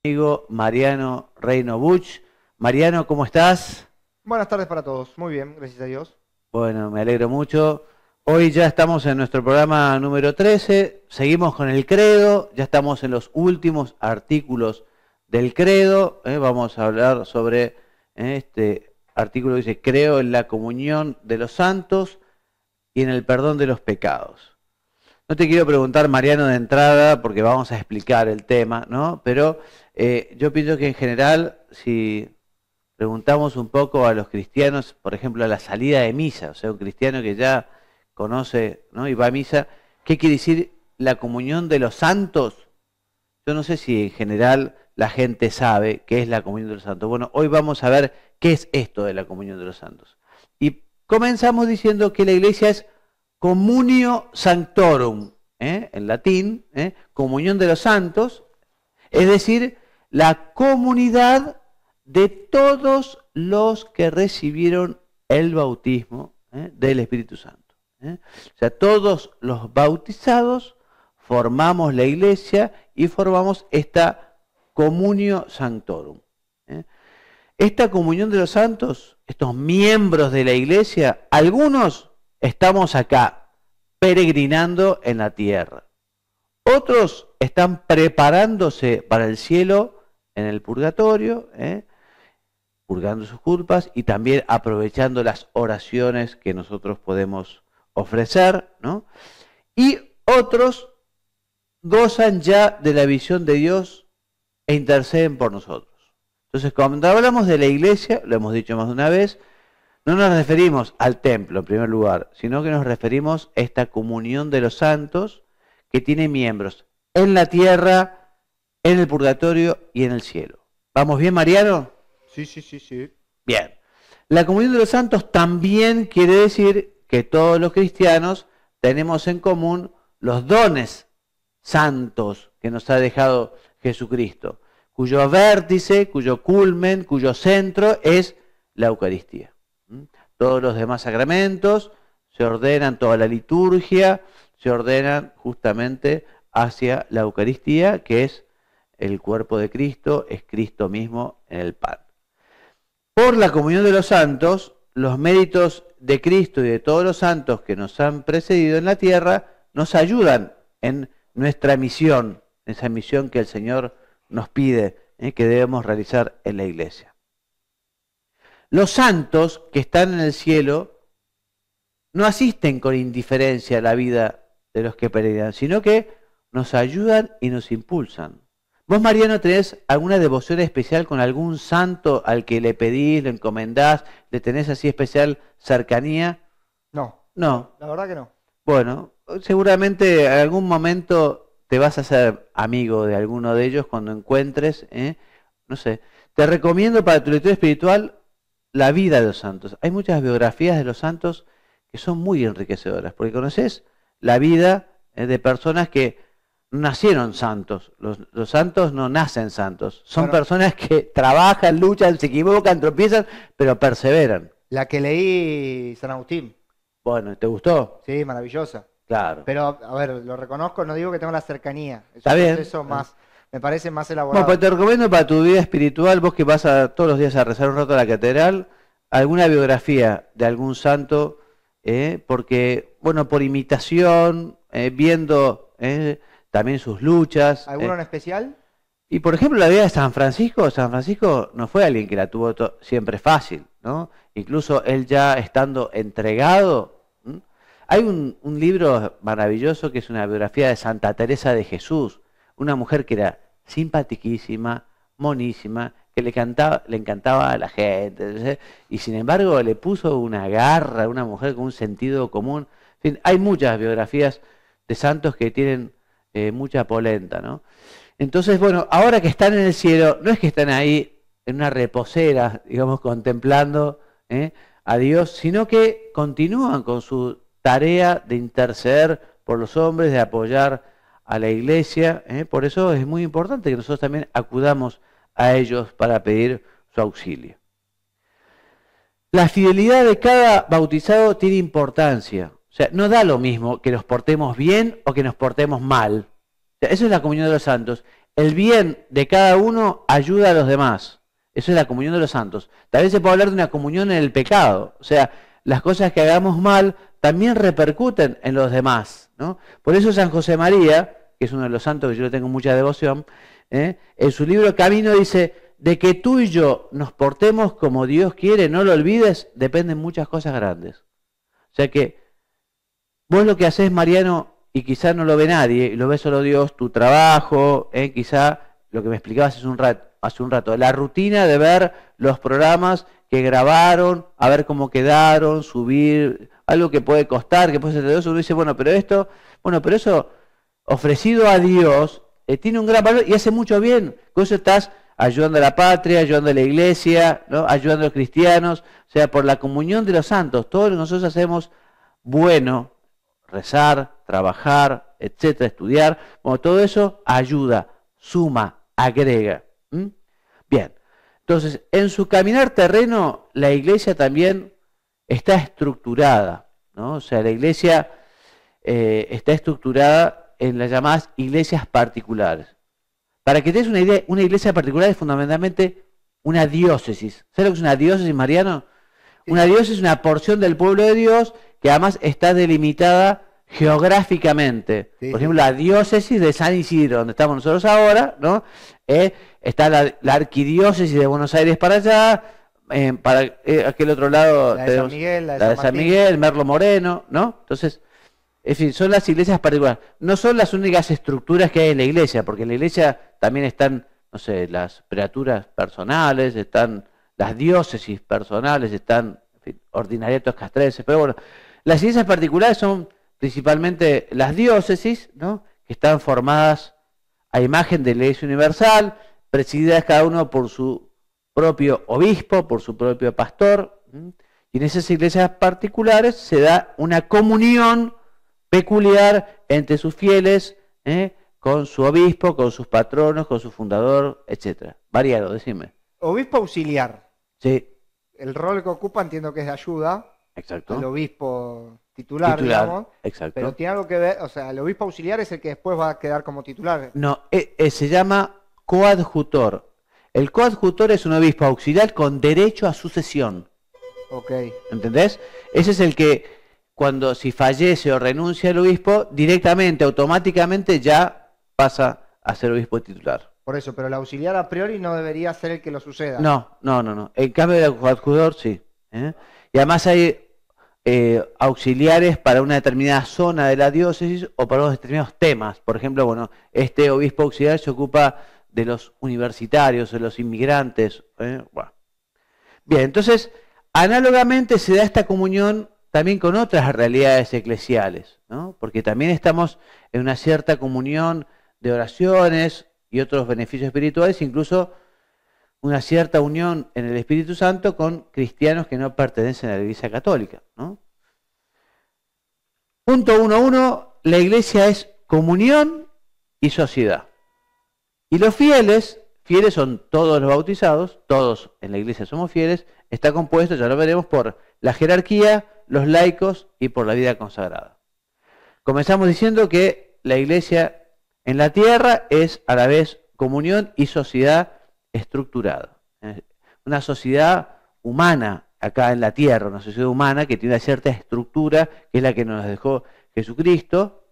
Amigo Mariano Reino Buch. Mariano, ¿cómo estás? Buenas tardes para todos. Muy bien, gracias a Dios. Bueno, me alegro mucho. Hoy ya estamos en nuestro programa número 13. Seguimos con el credo. Ya estamos en los últimos artículos del credo. Vamos a hablar sobre este artículo que dice: creo en la comunión de los santos y en el perdón de los pecados. No te quiero preguntar, Mariano, de entrada, porque vamos a explicar el tema, ¿no? Pero yo pienso que en general, si preguntamos un poco a los cristianos, por ejemplo, a la salida de misa, o sea, un cristiano que ya conoce, ¿no?, y va a misa, ¿qué quiere decir la comunión de los santos? Yo no sé si en general la gente sabe qué es la comunión de los santos. Bueno, hoy vamos a ver qué es esto de la comunión de los santos. Y comenzamos diciendo que la iglesia es Communio Sanctorum, en latín, comunión de los santos, es decir, la comunidad de todos los que recibieron el bautismo del Espíritu Santo. O sea, todos los bautizados formamos la iglesia y formamos esta Communio Sanctorum. Esta comunión de los santos, estos miembros de la iglesia, algunos estamos acá, peregrinando en la tierra. Otros están preparándose para el cielo en el purgatorio, purgando sus culpas y también aprovechando las oraciones que nosotros podemos ofrecer, ¿no? Y otros gozan ya de la visión de Dios e interceden por nosotros. Entonces, cuando hablamos de la iglesia, lo hemos dicho más de una vez, no nos referimos al templo en primer lugar, sino que nos referimos a esta comunión de los santos que tiene miembros en la tierra, en el purgatorio y en el cielo. ¿Vamos bien, Mariano? Sí. Bien. La comunión de los santos también quiere decir que todos los cristianos tenemos en común los dones santos que nos ha dejado Jesucristo, cuyo vértice, cuyo culmen, cuyo centro es la Eucaristía. Todos los demás sacramentos se ordenan, toda la liturgia se ordenan justamente hacia la Eucaristía, que es el cuerpo de Cristo, es Cristo mismo en el pan. Por la comunión de los santos, los méritos de Cristo y de todos los santos que nos han precedido en la tierra nos ayudan en nuestra misión, esa misión que el Señor nos pide, que debemos realizar en la iglesia. Los santos que están en el cielo no asisten con indiferencia a la vida de los que peregrinan, sino que nos ayudan y nos impulsan. ¿Vos, Mariano, tenés alguna devoción especial con algún santo al que le pedís, le encomendás, le tenés así especial cercanía? No. No. La verdad que no. Bueno, seguramente en algún momento te vas a hacer amigo de alguno de ellos cuando encuentres, no sé. Te recomiendo para tu lectura espiritual la vida de los santos. Hay muchas biografías de los santos que son muy enriquecedoras, porque conoces la vida de personas que nacieron santos. Los santos no nacen santos. Son personas que trabajan, luchan, se equivocan, tropiezan, pero perseveran. La que leí, San Agustín. Bueno, ¿te gustó? Sí, maravillosa. Claro. Pero, a ver, lo reconozco, no digo que tengo la cercanía. Está bien. Eso más, me parece más elaborado. Bueno, pues te recomiendo para tu vida espiritual, vos que vas todos los días a rezar un rato a la catedral, alguna biografía de algún santo, porque, bueno, por imitación, viendo también sus luchas. ¿Alguno en especial? Y por ejemplo la vida de San Francisco no fue alguien que la tuvo siempre fácil, ¿no? Incluso él ya estando entregado. Hay un libro maravilloso que es una biografía de Santa Teresa de Jesús, una mujer que era simpaticísima, monísima, que le encantaba a la gente, y sin embargo le puso una garra, una mujer con un sentido común. En fin, hay muchas biografías de santos que tienen mucha polenta, ¿no? Entonces, bueno, ahora que están en el cielo, no es que están ahí en una reposera, digamos, contemplando a Dios, sino que continúan con su tarea de interceder por los hombres, de apoyar a la iglesia. Por eso es muy importante que nosotros también acudamos a ellos para pedir su auxilio. La fidelidad de cada bautizado tiene importancia. O sea, no da lo mismo que nos portemos bien o que nos portemos mal. O sea, eso es la comunión de los santos. el bien de cada uno ayuda a los demás. Eso es la comunión de los santos. También se puede hablar de una comunión en el pecado. O sea, las cosas que hagamos mal también repercuten en los demás, ¿no? Por eso San José María, que es uno de los santos que yo le tengo mucha devoción, en su libro Camino dice, de que tú y yo nos portemos como Dios quiere, no lo olvides, dependen muchas cosas grandes. O sea que vos lo que haces, Mariano, y quizás no lo ve nadie, y lo ve solo Dios, tu trabajo, quizá lo que me explicabas hace un rato, la rutina de ver los programas que grabaron, a ver cómo quedaron, subir, algo que puede costar, que puede ser tedioso, uno dice, bueno, pero eso ofrecido a Dios tiene un gran valor y hace mucho bien. Con eso estás ayudando a la patria, ayudando a la iglesia, ¿no? Ayudando a los cristianos, o sea, por la comunión de los santos, todo lo que nosotros hacemos bueno, rezar, trabajar, etcétera, estudiar, bueno, todo eso ayuda, suma, agrega. Bien, entonces, en su caminar terreno, la iglesia también está estructurada, ¿no? O sea, la iglesia está estructurada en las llamadas iglesias particulares. Para que te des una idea, una iglesia particular es fundamentalmente una diócesis. ¿Sabes lo que es una diócesis, Mariano? Una diócesis es una porción del pueblo de Dios que además está delimitada geográficamente. Sí, por ejemplo, la diócesis de San Isidro, donde estamos nosotros ahora, ¿no? Está la arquidiócesis de Buenos Aires para allá, para aquel otro lado La de San Miguel, la de San Miguel, Merlo Moreno, ¿no? Entonces, en fin, son las iglesias particulares. No son las únicas estructuras que hay en la iglesia, porque en la iglesia también están, no sé, las preaturas personales, están las diócesis personales, están, en fin, ordinariatos castrenses, pero bueno, las iglesias particulares son principalmente las diócesis, ¿no? Que están formadas a imagen de la Iglesia Universal, presididas cada uno por su propio obispo, por su propio pastor, y en esas iglesias particulares se da una comunión peculiar entre sus fieles, con su obispo, con sus patronos, con su fundador, etcétera. Variado, decime. Obispo auxiliar. Sí. El rol que ocupa entiendo que es de ayuda. Exacto. El obispo titular, digamos. Exacto. Pero tiene algo que ver, o sea, el obispo auxiliar es el que después va a quedar como titular. No, se llama coadjutor. El coadjutor es un obispo auxiliar con derecho a sucesión. Ok. ¿Entendés? Ese es el que, cuando si fallece o renuncia el obispo, directamente, automáticamente ya pasa a ser obispo titular. Por eso, pero el auxiliar a priori no debería ser el que lo suceda. No. En cambio el coadjutor sí. Y además hay auxiliares para una determinada zona de la diócesis o para unos determinados temas. Por ejemplo, bueno, este obispo auxiliar se ocupa de los universitarios, de los inmigrantes. Bueno. Bien, entonces, análogamente se da esta comunión también con otras realidades eclesiales, ¿no? Porque también estamos en una cierta comunión de oraciones y otros beneficios espirituales, incluso una cierta unión en el Espíritu Santo con cristianos que no pertenecen a la Iglesia Católica, ¿no? Punto 1.1, la Iglesia es comunión y sociedad. Y los fieles son todos los bautizados, todos en la Iglesia somos fieles, está compuesto, ya lo veremos, por la jerarquía, los laicos y por la vida consagrada. Comenzamos diciendo que la Iglesia en la tierra es a la vez comunión y sociedad estructurada. Una sociedad humana acá en la tierra, una sociedad humana que tiene una cierta estructura, que es la que nos dejó Jesucristo,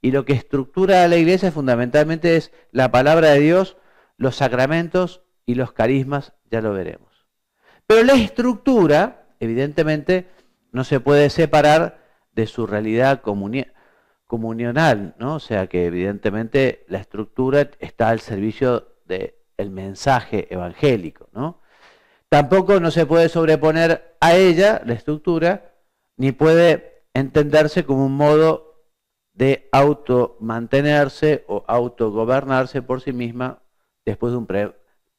y lo que estructura a la iglesia fundamentalmente es la palabra de Dios, los sacramentos y los carismas, ya lo veremos. Pero la estructura, evidentemente, no se puede separar de su realidad comunional, ¿no? O sea que evidentemente la estructura está al servicio del mensaje evangélico, ¿no? Tampoco no se puede sobreponer a ella, la estructura, ni puede entenderse como un modo de automantenerse o autogobernarse por sí misma después de un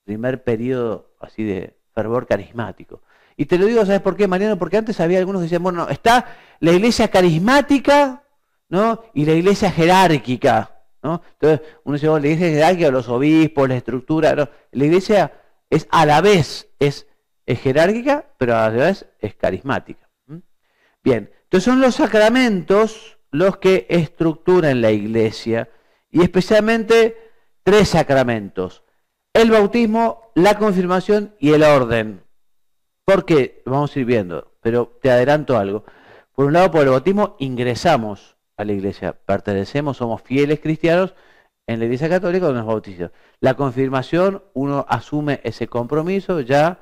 primer periodo así de fervor carismático. Y te lo digo, ¿sabes por qué, Mariano? Porque antes había algunos que decían, bueno, está la iglesia carismática, ¿no? Y la iglesia jerárquica, ¿no? Entonces uno dice, bueno, la iglesia jerárquica, los obispos, la estructura, no. La iglesia es a la vez, es jerárquica, pero a la vez es carismática. Bien, entonces son los sacramentos los que estructuran la iglesia y especialmente tres sacramentos: el bautismo, la confirmación y el orden. ¿Por qué? Vamos a ir viendo, pero te adelanto algo. Por un lado, por el bautismo ingresamos a la iglesia, pertenecemos, somos fieles cristianos en la iglesia católica donde nos bautizamos. La confirmación, uno asume ese compromiso ya,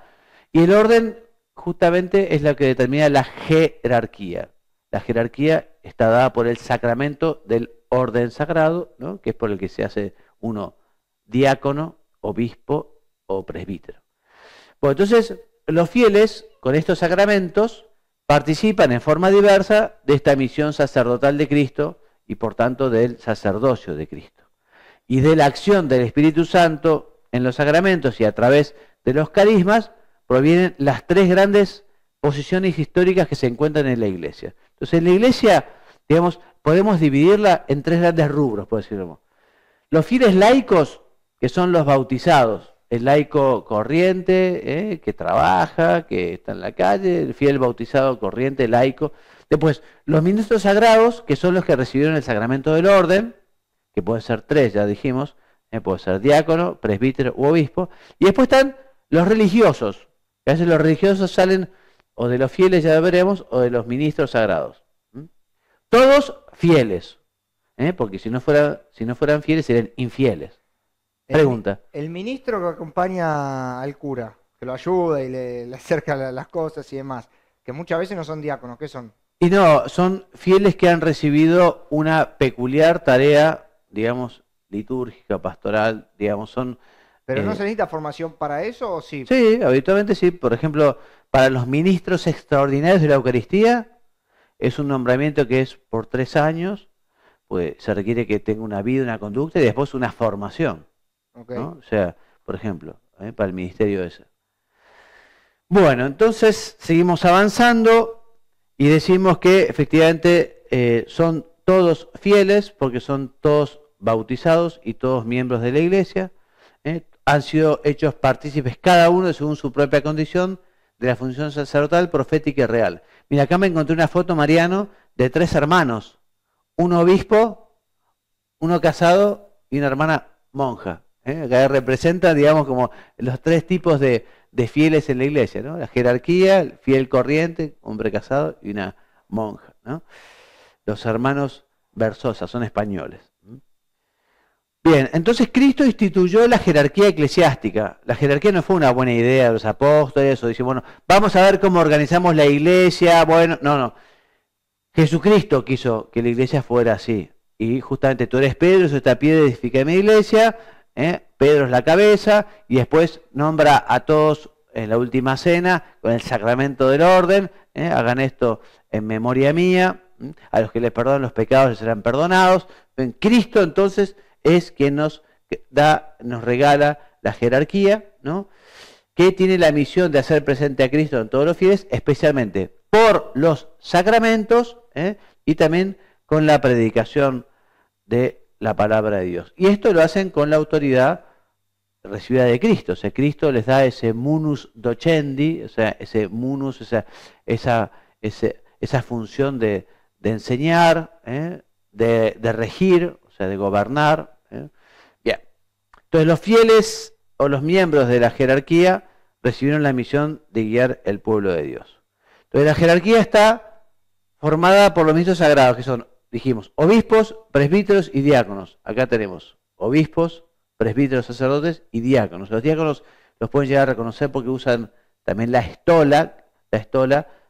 y el orden justamente es lo que determina la jerarquía. La jerarquía está dada por el sacramento del orden sagrado, ¿no? Que es por el que se hace uno diácono, obispo o presbítero. Bueno, entonces, los fieles con estos sacramentos participan en forma diversa de esta misión sacerdotal de Cristo y por tanto del sacerdocio de Cristo. Y de la acción del Espíritu Santo en los sacramentos y a través de los carismas provienen las tres grandes posiciones históricas que se encuentran en la Iglesia. Entonces, en la Iglesia, digamos, podemos dividirla en tres grandes rubros, por decirlo. Los fieles laicos, que son los bautizados, el laico corriente, que trabaja, que está en la calle, el fiel bautizado corriente, laico. Después, los ministros sagrados, que son los que recibieron el sacramento del orden, que puede ser tres, ya dijimos, puede ser diácono, presbítero u obispo. Y después están los religiosos, que a veces los religiosos salen o de los fieles, ya veremos, o de los ministros sagrados. Todos fieles, porque si no fueran fieles serían infieles. Pregunta. El ministro que acompaña al cura, que lo ayuda y le acerca las cosas y demás, que muchas veces no son diáconos, ¿qué son? Y no, son fieles que han recibido una peculiar tarea, digamos, litúrgica, pastoral, digamos, son... ¿Pero no se necesita formación para eso o sí? Sí, habitualmente sí. Por ejemplo, para los ministros extraordinarios de la Eucaristía, es un nombramiento que es por 3 años, pues se requiere que tenga una vida, una conducta y después una formación. Okay. ¿No? O sea, por ejemplo, para el ministerio ese. Bueno, entonces seguimos avanzando y decimos que efectivamente son todos fieles porque son todos bautizados y todos miembros de la iglesia. Han sido hechos partícipes cada uno según su propia condición de la función sacerdotal, profética y real. Mira, acá me encontré una foto, Mariano, de 3 hermanos. Un obispo, uno casado y una hermana monja. Acá representa, digamos, como los 3 tipos de fieles en la iglesia, ¿no? La jerarquía, el fiel corriente, hombre casado y una monja, ¿no? Los hermanos Versosa son españoles. Bien, entonces Cristo instituyó la jerarquía eclesiástica. La jerarquía no fue una buena idea de los apóstoles, o dice, bueno, vamos a ver cómo organizamos la iglesia. Bueno, no. Jesucristo quiso que la iglesia fuera así. Y justamente tú eres Pedro, yo esta piedra edifica mi iglesia. Pedro es la cabeza y después nombra a todos en la última cena con el sacramento del orden. Hagan esto en memoria mía. A los que les perdonan los pecados les serán perdonados. En Cristo entonces es quien nos regala la jerarquía, ¿no? Que tiene la misión de hacer presente a Cristo en todos los fieles, especialmente por los sacramentos y también con la predicación de la palabra de Dios. Y esto lo hacen con la autoridad recibida de Cristo. O sea, Cristo les da ese munus docendi, o sea, ese munus, esa función de enseñar, de regir, o sea, de gobernar. Bien. Entonces los fieles o los miembros de la jerarquía recibieron la misión de guiar el pueblo de Dios. Entonces la jerarquía está formada por los ministros sagrados, que son, dijimos, obispos, presbíteros y diáconos. Acá tenemos obispos, presbíteros, sacerdotes y diáconos. Los diáconos los pueden llegar a reconocer porque usan también la estola,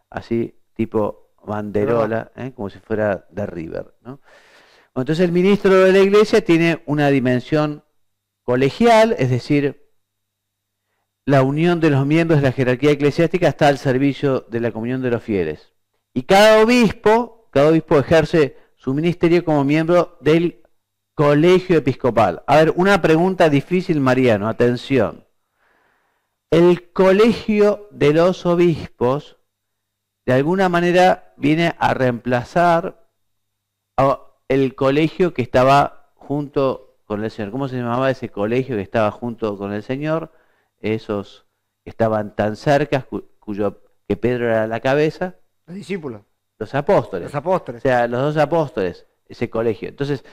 así tipo banderola, como si fuera de River, ¿no? Entonces el ministro de la iglesia tiene una dimensión colegial, es decir, la unión de los miembros de la jerarquía eclesiástica está al servicio de la comunión de los fieles. Y cada obispo ejerce su ministerio como miembro del colegio episcopal. A ver, una pregunta difícil, Mariano, atención. El colegio de los obispos, de alguna manera, viene a reemplazar el colegio que estaba junto con el Señor. ¿Cómo se llamaba ese colegio que estaba junto con el Señor? Esos que estaban tan cerca, que Pedro era la cabeza. Los discípulos. Los apóstoles. Los apóstoles. O sea, los 2 apóstoles, ese colegio. Entonces,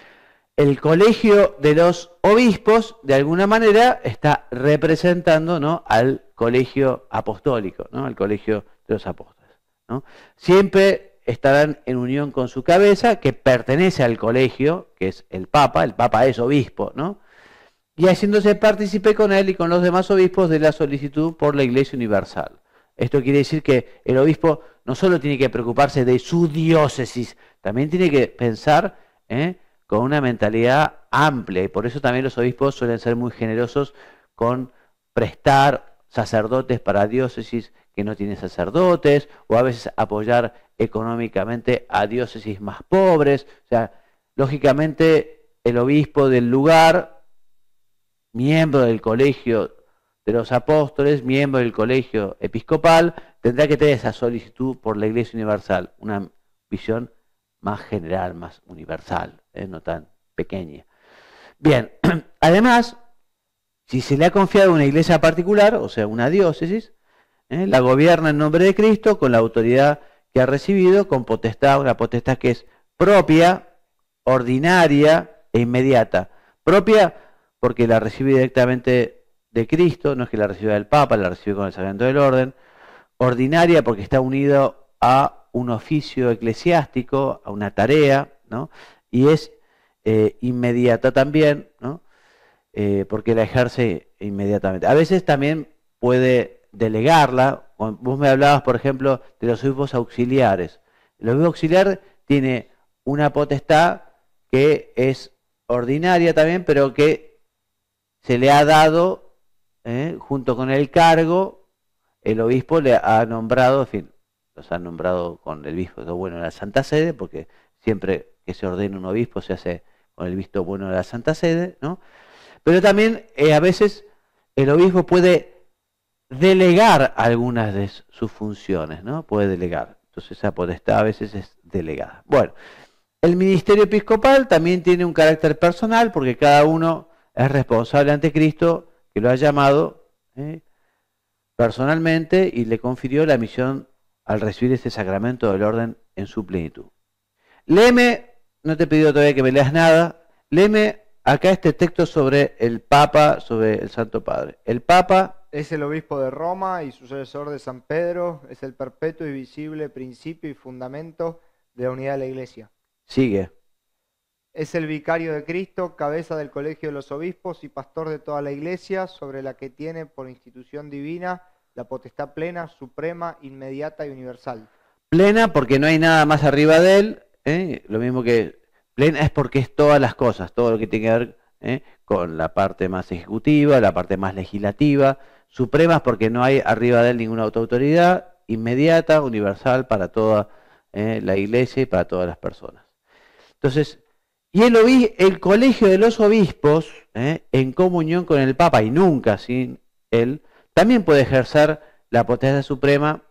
el colegio de los obispos, de alguna manera, está representando, ¿no?, al colegio apostólico, ¿no?, al colegio de los apóstoles, ¿no? Siempre estarán en unión con su cabeza, que pertenece al colegio, que es el Papa es obispo, ¿no?, y haciéndose partícipe con él y con los demás obispos de la solicitud por la Iglesia Universal. Esto quiere decir que el obispo no solo tiene que preocuparse de su diócesis, también tiene que pensar con una mentalidad amplia, y por eso también los obispos suelen ser muy generosos con prestar sacerdotes para diócesis que no tienen sacerdotes, o a veces apoyar económicamente a diócesis más pobres. O sea, lógicamente el obispo del lugar, miembro del colegio de los apóstoles, miembro del colegio episcopal, tendrá que tener esa solicitud por la Iglesia Universal, una visión más general, más universal, no tan pequeña. Bien, además, si se le ha confiado una iglesia particular, o sea, una diócesis, la gobierna en nombre de Cristo con la autoridad que ha recibido, con potestad, una potestad que es propia, ordinaria e inmediata. Propia porque la recibe directamente de Cristo, no es que la reciba del Papa, la recibe con el sacramento del orden. Ordinaria porque está unido a un oficio eclesiástico, a una tarea, ¿no? Y es inmediata también, ¿no? Porque la ejerce inmediatamente. A veces también puede delegarla. Vos me hablabas, por ejemplo, de los obispos auxiliares. El obispo auxiliar tiene una potestad que es ordinaria también, pero que se le ha dado, junto con el cargo, el obispo le ha nombrado, en fin, los ha nombrado con el visto bueno de la Santa Sede, porque siempre que se ordena un obispo se hace con el visto bueno de la Santa Sede, ¿no? Pero también a veces el obispo puede delegar algunas de sus funciones, ¿no? Puede delegar. Entonces esa potestad a veces es delegada. Bueno, el ministerio episcopal también tiene un carácter personal porque cada uno es responsable ante Cristo, que lo ha llamado personalmente y le confirió la misión al recibir este sacramento del orden en su plenitud. Léeme, no te he pedido todavía que me leas nada, léeme acá este texto sobre el Papa, sobre el Santo Padre. El Papa es el obispo de Roma y sucesor de San Pedro, es el perpetuo y visible principio y fundamento de la unidad de la Iglesia. Sigue. Es el vicario de Cristo, cabeza del colegio de los obispos y pastor de toda la Iglesia, sobre la que tiene por institución divina la potestad plena, suprema, inmediata y universal. Plena porque no hay nada más arriba de él, lo mismo que plena es porque es todas las cosas, todo lo que tiene que ver con la parte más ejecutiva, la parte más legislativa. Suprema es porque no hay arriba de él ninguna autoridad, inmediata, universal para toda la Iglesia y para todas las personas. Entonces, y el colegio de los obispos, en comunión con el Papa y nunca sin él, también puede ejercer la potestad suprema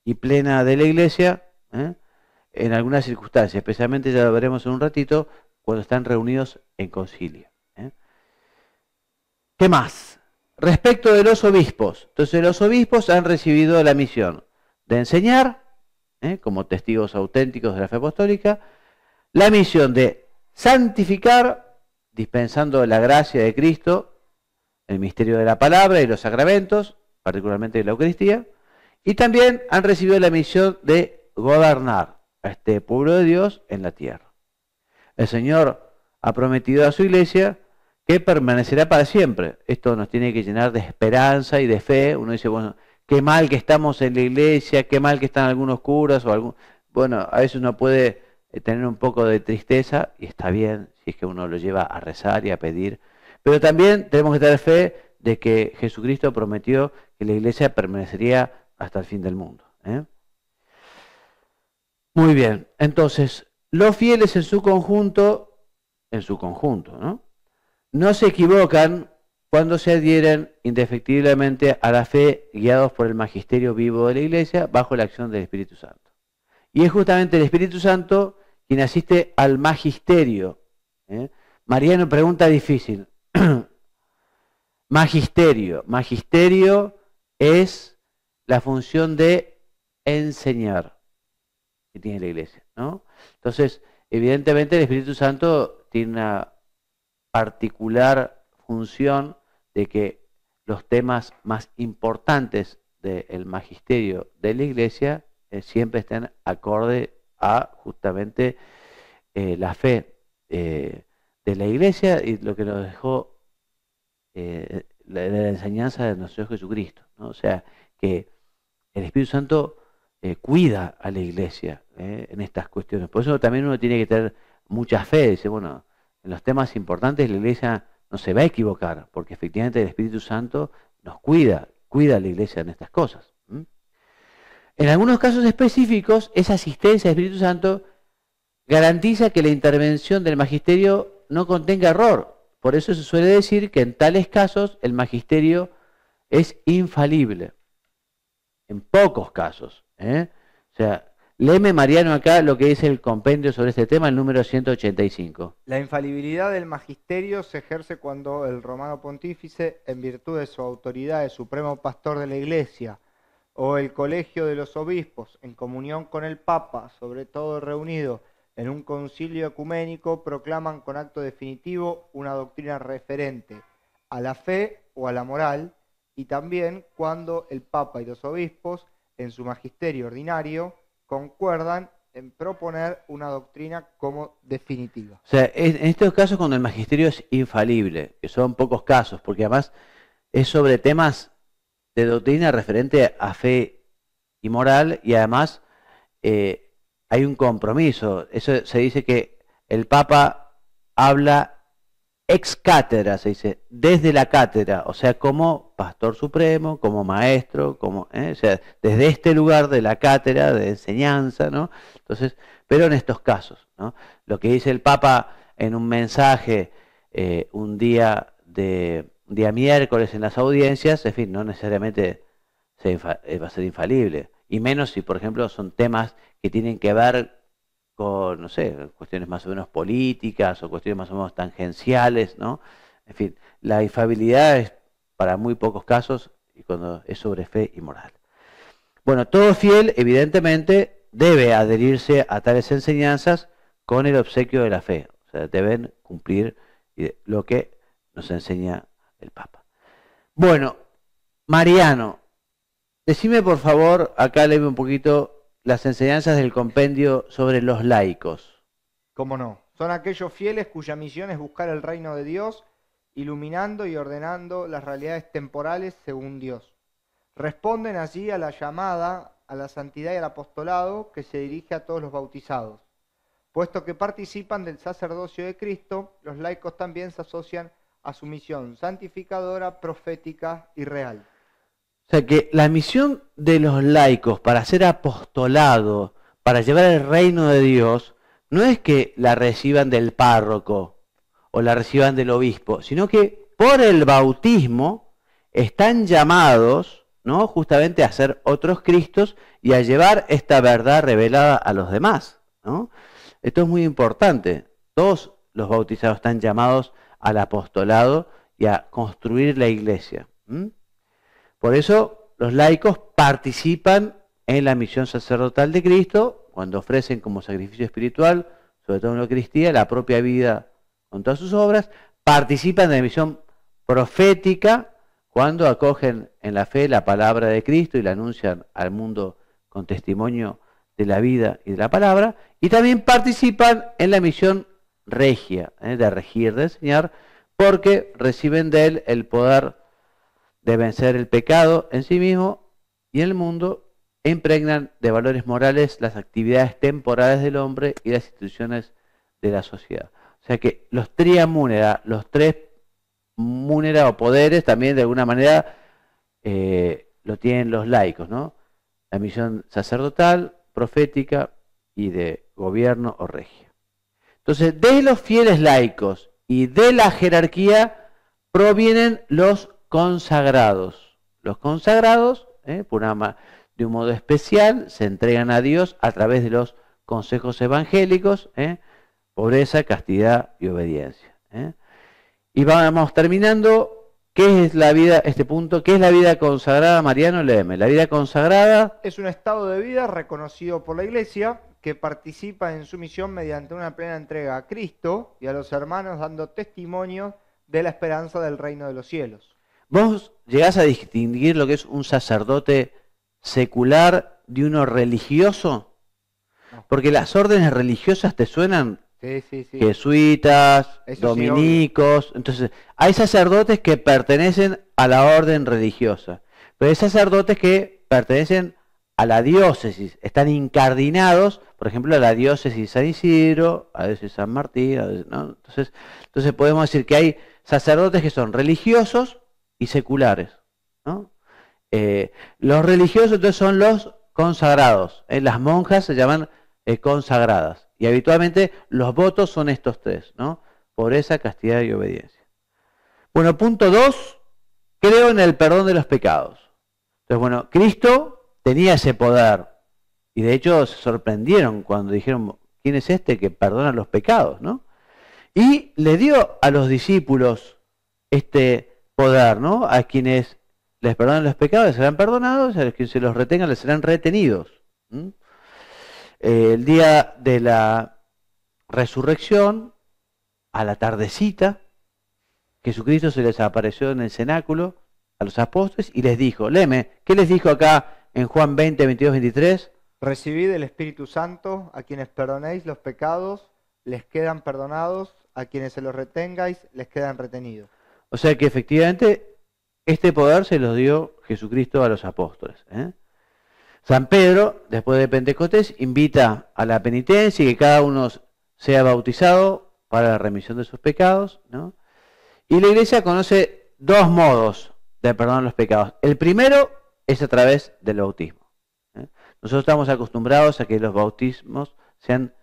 y plena de la Iglesia en algunas circunstancias, especialmente ya lo veremos en un ratito, cuando están reunidos en concilio. ¿Qué más? Respecto de los obispos, entonces los obispos han recibido la misión de enseñar, como testigos auténticos de la fe apostólica, la misión de santificar, dispensando la gracia de Cristo, el misterio de la palabra y los sacramentos, particularmente de la Eucaristía, y también han recibido la misión de gobernar a este pueblo de Dios en la tierra. El Señor ha prometido a su iglesia que permanecerá para siempre. Esto nos tiene que llenar de esperanza y de fe. Uno dice, bueno, qué mal que estamos en la iglesia, qué mal que están algunos curas, bueno, a veces uno puede tener un poco de tristeza, y está bien si es que uno lo lleva a rezar y a pedir, pero también tenemos que tener fe de que Jesucristo prometió que la iglesia permanecería hasta el fin del mundo. Muy bien, entonces, los fieles en su conjunto, ¿no? No se equivocan cuando se adhieren indefectiblemente a la fe, guiados por el magisterio vivo de la iglesia, bajo la acción del Espíritu Santo. Y es justamente el Espíritu Santo quien asiste al magisterio. Mariano, pregunta difícil. Magisterio. Magisterio es la función de enseñar que tiene la iglesia, ¿no? Entonces, evidentemente el Espíritu Santo tiene una particular función de que los temas más importantes del magisterio de la Iglesia siempre estén acorde a justamente la fe de la Iglesia y lo que nos dejó la enseñanza de nuestro Señor Jesucristo, ¿no? O sea, que el Espíritu Santo cuida a la Iglesia en estas cuestiones. Por eso también uno tiene que tener mucha fe. Dice, bueno, en los temas importantes la Iglesia no se va a equivocar, porque efectivamente el Espíritu Santo nos cuida a la Iglesia en estas cosas. En algunos casos específicos, esa asistencia del Espíritu Santo garantiza que la intervención del magisterio no contenga error. Por eso se suele decir que en tales casos el magisterio es infalible. En pocos casos. O sea, léeme, Mariano, acá lo que dice el compendio sobre este tema, el número 185. La infalibilidad del magisterio se ejerce cuando el romano pontífice, en virtud de su autoridad de supremo pastor de la Iglesia, o el colegio de los obispos, en comunión con el Papa, sobre todo reunido en un concilio ecuménico, proclaman con acto definitivo una doctrina referente a la fe o a la moral, y también cuando el Papa y los obispos, en su magisterio ordinario, concuerdan en proponer una doctrina como definitiva. O sea, en estos casos cuando el magisterio es infalible, que son pocos casos, porque además es sobre temas de doctrina referente a fe y moral, y además hay un compromiso. Eso se dice que el Papa habla ex cátedra, se dice, desde la cátedra, o sea, como pastor supremo, como maestro, como, o sea, desde este lugar de la cátedra, de enseñanza, ¿no? Entonces, pero en estos casos, ¿no? Lo que dice el Papa en un mensaje un día miércoles en las audiencias, en fin, no necesariamente va a ser infalible, y menos si, por ejemplo, son temas que tienen que ver con, no sé, cuestiones más o menos políticas o cuestiones más o menos tangenciales, ¿no? En fin, la infalibilidad es para muy pocos casos y cuando es sobre fe y moral. Bueno, todo fiel, evidentemente, debe adherirse a tales enseñanzas con el obsequio de la fe. O sea, deben cumplir lo que nos enseña el Papa. Bueno, Mariano, decime por favor, acá léeme un poquito las enseñanzas del compendio sobre los laicos. ¿Cómo no? Son aquellos fieles cuya misión es buscar el reino de Dios, iluminando y ordenando las realidades temporales según Dios. Responden allí a la llamada a la santidad y al apostolado que se dirige a todos los bautizados. Puesto que participan del sacerdocio de Cristo, los laicos también se asocian a su misión santificadora, profética y real. O sea que la misión de los laicos para ser apostolado, para llevar el reino de Dios, no es que la reciban del párroco o la reciban del obispo, sino que por el bautismo están llamados, ¿no?, justamente a ser otros Cristos y a llevar esta verdad revelada a los demás, ¿no? Esto es muy importante. Todos los bautizados están llamados al apostolado y a construir la iglesia. Por eso los laicos participan en la misión sacerdotal de Cristo cuando ofrecen como sacrificio espiritual, sobre todo en la Eucaristía, la propia vida con todas sus obras. Participan de la misión profética cuando acogen en la fe la palabra de Cristo y la anuncian al mundo con testimonio de la vida y de la palabra. Y también participan en la misión regia, de regir, de enseñar, porque reciben de él el poder de vencer el pecado en sí mismo y en el mundo, e impregnan de valores morales las actividades temporales del hombre y las instituciones de la sociedad. O sea que los triamúnera, los tres múnera o poderes, también de alguna manera lo tienen los laicos, ¿no? La misión sacerdotal, profética y de gobierno o regia. Entonces, de los fieles laicos y de la jerarquía provienen los consagrados. Los consagrados, de un modo especial, se entregan a Dios a través de los consejos evangélicos, pobreza, castidad y obediencia. Y vamos terminando. ¿Qué es la vida, este punto? ¿Qué es la vida consagrada, Mariano? Léeme. La vida consagrada es un estado de vida reconocido por la Iglesia que participa en su misión mediante una plena entrega a Cristo y a los hermanos, dando testimonio de la esperanza del reino de los cielos. ¿Vos llegás a distinguir lo que es un sacerdote secular de uno religioso? No. Porque las órdenes religiosas te suenan Sí, sí, sí. jesuitas, Eso sí, dominicos. Entonces, hay sacerdotes que pertenecen a la orden religiosa, pero hay sacerdotes que pertenecen a la diócesis, están incardinados, por ejemplo, a la diócesis de San Isidro, a la diócesis de San Martín, ¿no? Entonces podemos decir que hay sacerdotes que son religiosos y seculares, ¿no? Los religiosos entonces son los consagrados, las monjas se llaman consagradas, y habitualmente los votos son estos tres, ¿no? Pobreza, castidad y obediencia. Bueno, punto 2, creo en el perdón de los pecados. Entonces, bueno, Cristo tenía ese poder, y de hecho se sorprendieron cuando dijeron, ¿quién es este que perdona los pecados, no? Y le dio a los discípulos este poder, ¿no? A quienes les perdonan los pecados les serán perdonados, a los que se los retengan les serán retenidos. El día de la resurrección, a la tardecita, Jesucristo se les apareció en el cenáculo a los apóstoles y les dijo, léeme, ¿qué les dijo acá en Juan 20, 22, 23? Recibid el Espíritu Santo, a quienes perdonéis los pecados, les quedan perdonados, a quienes se los retengáis, les quedan retenidos. O sea que efectivamente este poder se los dio Jesucristo a los apóstoles. San Pedro, después de Pentecostés, invita a la penitencia y que cada uno sea bautizado para la remisión de sus pecados, ¿no? Y la Iglesia conoce dos modos de perdonar los pecados. El primero es a través del bautismo. Nosotros estamos acostumbrados a que los bautismos sean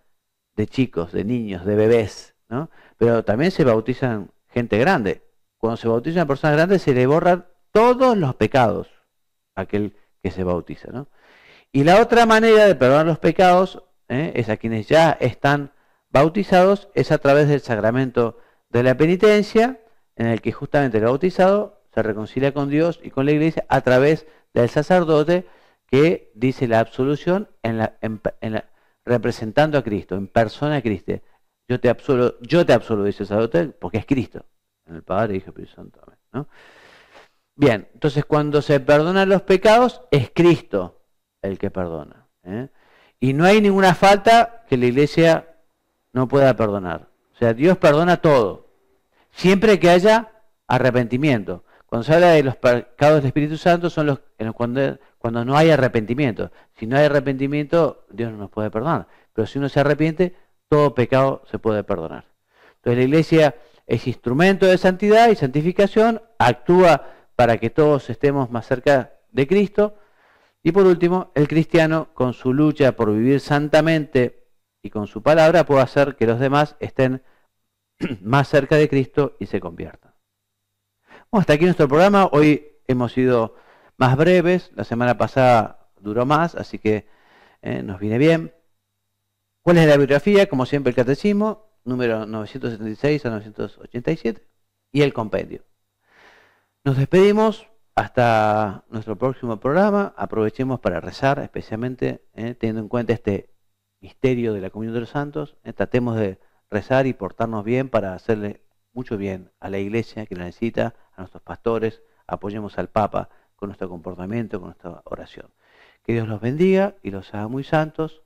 de chicos, de niños, de bebés, ¿no? Pero también se bautizan gente grande. Cuando se bautiza una persona grande se le borran todos los pecados a aquel que se bautiza, ¿no? Y la otra manera de perdonar los pecados es a quienes ya están bautizados, es a través del sacramento de la penitencia, en el que justamente el bautizado se reconcilia con Dios y con la Iglesia a través del sacerdote que dice la absolución representando a Cristo, en persona de Cristo. Yo te absolvo, dice el sacerdote, porque es Cristo, en el Padre, Hijo y Espíritu Santo, ¿no? Bien, entonces cuando se perdonan los pecados, es Cristo el que perdona. Y no hay ninguna falta que la Iglesia no pueda perdonar. O sea, Dios perdona todo, siempre que haya arrepentimiento. Cuando se habla de los pecados del Espíritu Santo son cuando no hay arrepentimiento. Si no hay arrepentimiento, Dios no nos puede perdonar. Pero si uno se arrepiente, todo pecado se puede perdonar. Entonces la Iglesia es instrumento de santidad y santificación, actúa para que todos estemos más cerca de Cristo. Y por último, el cristiano, con su lucha por vivir santamente y con su palabra, puede hacer que los demás estén más cerca de Cristo y se conviertan. Bueno, hasta aquí nuestro programa. Hoy hemos sido más breves. La semana pasada duró más, así que nos viene bien. ¿Cuál es la bibliografía? Como siempre, el Catecismo, número 976 a 987, y el compendio. Nos despedimos. Hasta nuestro próximo programa. Aprovechemos para rezar, especialmente teniendo en cuenta este misterio de la comunión de los santos. Tratemos de rezar y portarnos bien para hacerle mucho bien a la Iglesia que la necesita, a nuestros pastores. Apoyemos al Papa con nuestro comportamiento, con nuestra oración. Que Dios los bendiga y los haga muy santos.